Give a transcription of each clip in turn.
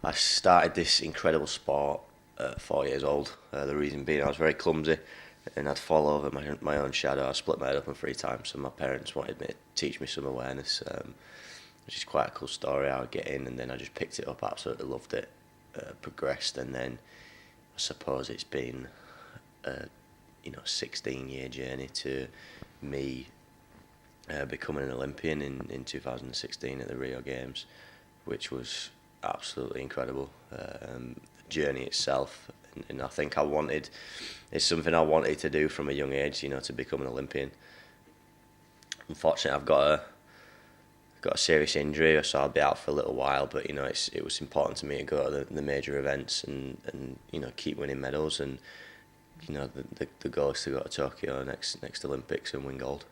I started this incredible sport at 4 years old. The reason being I was very clumsy and I'd fall over my own shadow. I split my head open 3 times, so my parents wanted me to teach me some awareness, which is quite a cool story. I would get in and then I just picked it up, absolutely loved it, progressed, and then I suppose it's been a 16-year journey to me becoming an Olympian in 2016 at the Rio Games, which was absolutely incredible. The journey itself, and I think it's something I wanted to do from a young age, to become an Olympian. Unfortunately, I've got a serious injury, so I'll be out for a little while. But it was important to me to go to the major events and keep winning medals. And the goal is to go to Tokyo next Olympics and win gold.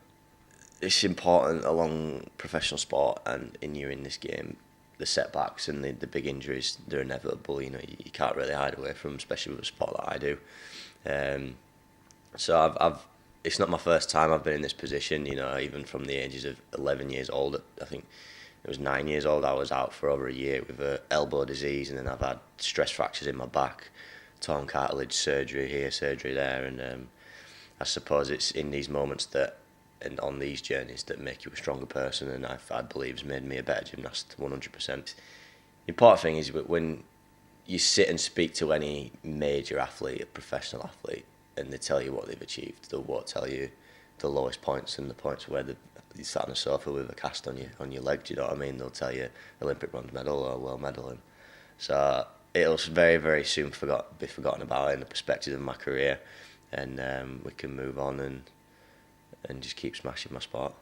It's important along professional sport and in this game. The setbacks and the big injuries, they're inevitable. You can't really hide away from them, especially with a sport that I do. So I've it's not my first time I've been in this position. Even from the ages of 11 years old, I think it was 9 years old, I was out for over a year with an elbow disease, and then I've had stress fractures in my back, torn cartilage, surgery here, surgery there, and I suppose it's in these moments and on these journeys that make you a stronger person, and I believe has made me a better gymnast 100%. The important thing is when you sit and speak to any major athlete, a professional athlete, and they tell you what they've achieved, they won't tell you the lowest points and the points where you sat on a sofa with a cast on your leg. Do you know what I mean? They'll tell you Olympic bronze medal or world medal, and so it'll very, very soon be forgotten about in the perspective of my career, and we can move on and just keep smashing my sport.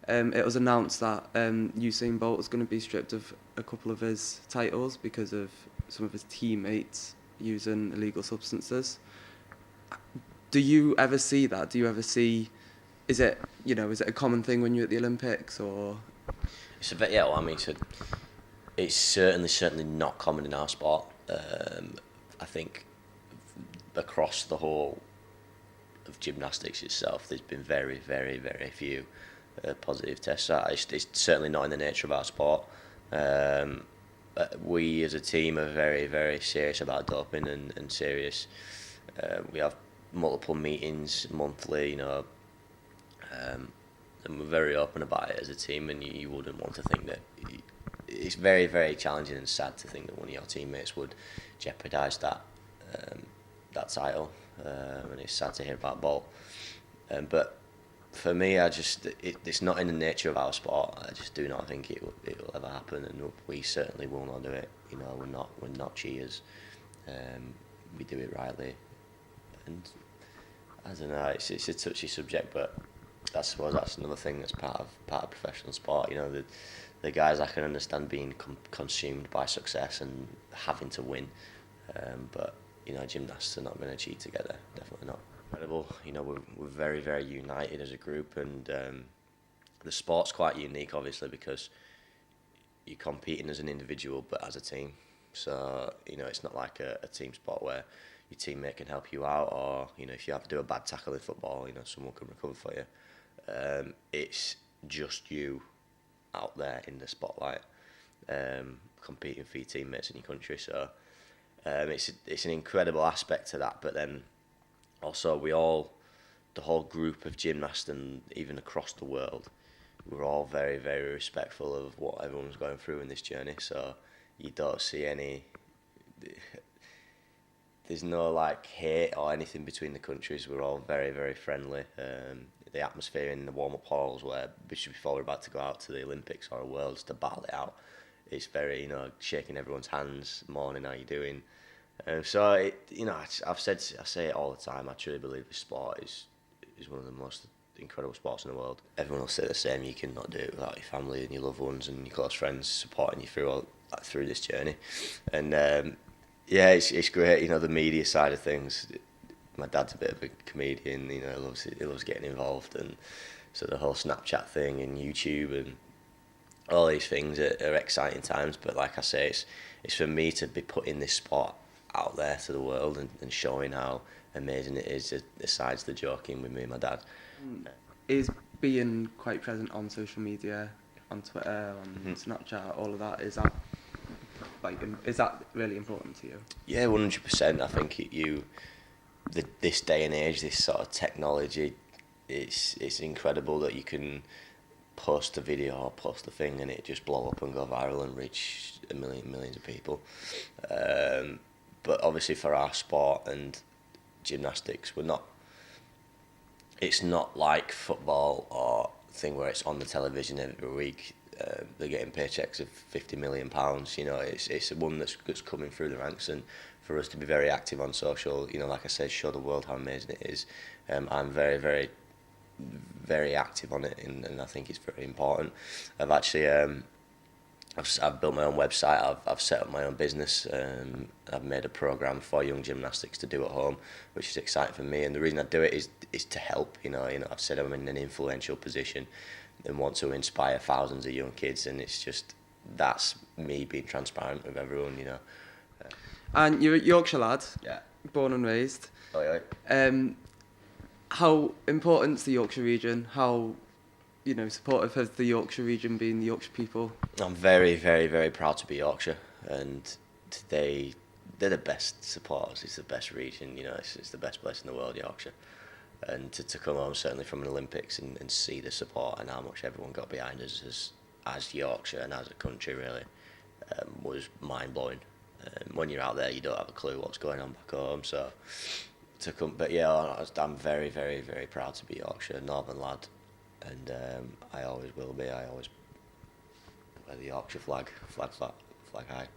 It was announced that Usain Bolt was going to be stripped of a couple of his titles because of some of his teammates using illegal substances. Do you ever see that? Do you ever see? Is it a common thing when you're at the Olympics, or? It's a bit, yeah. Well, I mean, it's certainly not common in our sport. I think across the whole of gymnastics itself, there's been very, very, very few positive tests. It's certainly not in the nature of our sport. We as a team are very, very serious about doping and serious. We have multiple meetings monthly, and we're very open about it as a team, and you wouldn't want to think that. It's very, very challenging and sad to think that one of your teammates would jeopardise that title, and it's sad to hear about Bolt. But for me, it's not in the nature of our sport. I just do not think it will ever happen, and we certainly will not do it. We're not cheaters. We do it rightly, and I don't know. It's a touchy subject, but I suppose that's another thing that's part of professional sport. The guys I can understand being consumed by success and having to win, but gymnasts are not going to cheat together. Definitely not. Incredible. We're very, very united as a group, and the sport's quite unique, obviously, because you're competing as an individual but as a team. So it's not like a team sport where your teammate can help you out, or if you have to do a bad tackle in football, someone can recover for you. It's just you out there in the spotlight, competing for your teammates in your country. So it's an incredible aspect to that. But then also the whole group of gymnasts, and even across the world, we're all very, very respectful of what everyone's going through in this journey. So you don't see there's no hate or anything between the countries. We're all very, very friendly. The atmosphere in the warm-up halls, before we're about to go out to the Olympics or Worlds to battle it out, it's very, shaking everyone's hands, morning, how you doing? So I say it all the time. I truly believe this sport is one of the most incredible sports in the world. Everyone will say the same. You cannot do it without your family and your loved ones and your close friends supporting you through this journey. And it's great. The media side of things. My dad's a bit of a comedian. He loves getting involved, and so the whole Snapchat thing and YouTube and all these things are exciting times. But like I say, it's for me to be putting this sport out there to the world and showing how amazing it is, besides the joking with me and my dad. Is being quite present on social media, on Twitter, on Snapchat, all of that, is that Like, is that really important to you? Yeah, 100%. I think this day and age, this sort of technology, it's incredible that you can post a video or post a thing and it just blow up and go viral and reach millions of people. But obviously for our sport and gymnastics, it's not like football or thing where it's on the television every week. They're getting paychecks of £50 million. You know, it's one that's coming through the ranks, and for us to be very active on social, you know, like I said, show the world how amazing it is. I'm very, very, very active on it, and I think it's very important. I've actually I've built my own website. I've set up my own business. I've made a program for young gymnastics to do at home, which is exciting for me. And the reason I do it is to help. You know, I've said I'm in an influential position and want to inspire thousands of young kids. And it's just that's me being transparent with everyone. You know. And you're a Yorkshire lad. Yeah. Born and raised. Oh yeah. How important's the Yorkshire region? How, you know, supportive has the Yorkshire region been, the Yorkshire people? I'm very, very, very proud to be Yorkshire, and they're the best supporters. It's the best region, you know. It's the best place in the world, Yorkshire. And to come home certainly from an Olympics and see the support and how much everyone got behind us as Yorkshire and as a country really was mind blowing. When you're out there, you don't have a clue what's going on back home. So to come, but yeah, I'm very, very, very proud to be Yorkshire, Northern lad, and I always will be. I always wear the Yorkshire flag high.